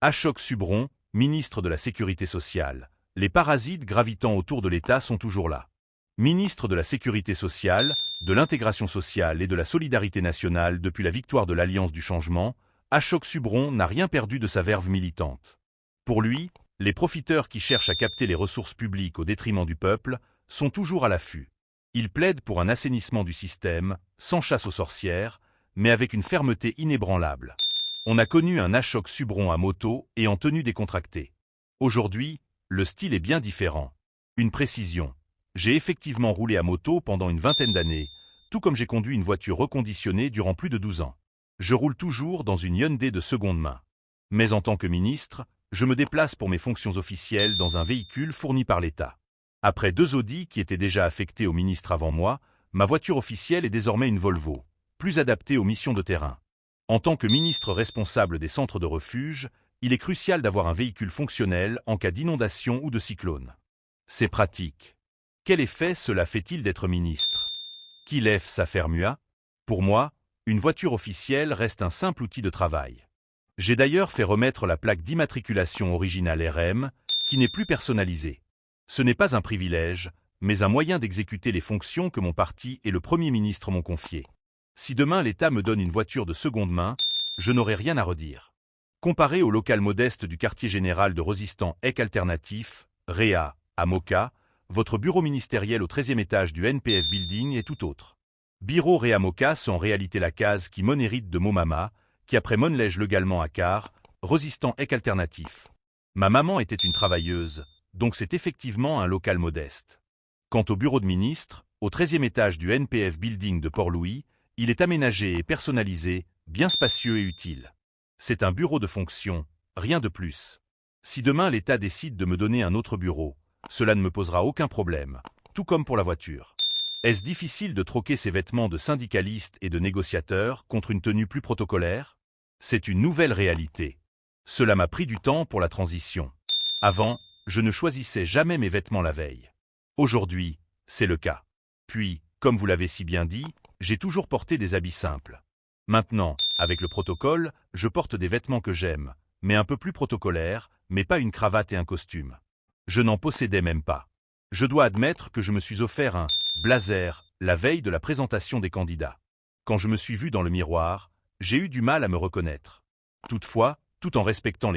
Ashok Subron, ministre de la Sécurité sociale. Les parasites gravitant autour de l'État sont toujours là. Ministre de la Sécurité sociale, de l'intégration sociale et de la solidarité nationale depuis la victoire de l'Alliance du changement, Ashok Subron n'a rien perdu de sa verve militante. Pour lui, les profiteurs qui cherchent à capter les ressources publiques au détriment du peuple sont toujours à l'affût. Il plaide pour un assainissement du système, sans chasse aux sorcières, mais avec une fermeté inébranlable. On a connu un Ashok Subron à moto et en tenue décontractée. Aujourd'hui, le style est bien différent. Une précision. J'ai effectivement roulé à moto pendant une vingtaine d'années, tout comme j'ai conduit une voiture reconditionnée durant plus de 12 ans. Je roule toujours dans une Hyundai de seconde main. Mais en tant que ministre, je me déplace pour mes fonctions officielles dans un véhicule fourni par l'État. Après 2 Audi qui étaient déjà affectés au ministre avant moi, ma voiture officielle est désormais une Volvo, plus adaptée aux missions de terrain. En tant que ministre responsable des centres de refuge, il est crucial d'avoir un véhicule fonctionnel en cas d'inondation ou de cyclone. C'est pratique. Quel effet cela fait-il d'être ministre? Qui lève sa fermua? Pour moi, une voiture officielle reste un simple outil de travail. J'ai d'ailleurs fait remettre la plaque d'immatriculation originale RM, qui n'est plus personnalisée. Ce n'est pas un privilège, mais un moyen d'exécuter les fonctions que mon parti et le Premier ministre m'ont confiées. Si demain l'État me donne une voiture de seconde main, je n'aurai rien à redire. Comparé au local modeste du quartier général de Resistants EC Alternatif, REA, à Moka, votre bureau ministériel au 13e étage du NPF Building est tout autre. Bureau REA Moka, c'est en réalité la case qui m'hérite de Momama, qui après Monlège légalement à Car, Resistant EC Alternatif. Ma maman était une travailleuse, donc c'est effectivement un local modeste. Quant au bureau de ministre, au 13e étage du NPF Building de Port-Louis, il est aménagé et personnalisé, bien spacieux et utile. C'est un bureau de fonction, rien de plus. Si demain l'État décide de me donner un autre bureau, cela ne me posera aucun problème, tout comme pour la voiture. Est-ce difficile de troquer ses vêtements de syndicaliste et de négociateur contre une tenue plus protocolaire? C'est une nouvelle réalité. Cela m'a pris du temps pour la transition. Avant, je ne choisissais jamais mes vêtements la veille. Aujourd'hui, c'est le cas. Puis, comme vous l'avez si bien dit, j'ai toujours porté des habits simples. Maintenant, avec le protocole, je porte des vêtements que j'aime, mais un peu plus protocolaires, mais pas une cravate et un costume. Je n'en possédais même pas. Je dois admettre que je me suis offert un blazer la veille de la présentation des candidats. Quand je me suis vu dans le miroir, j'ai eu du mal à me reconnaître. Toutefois, tout en respectant les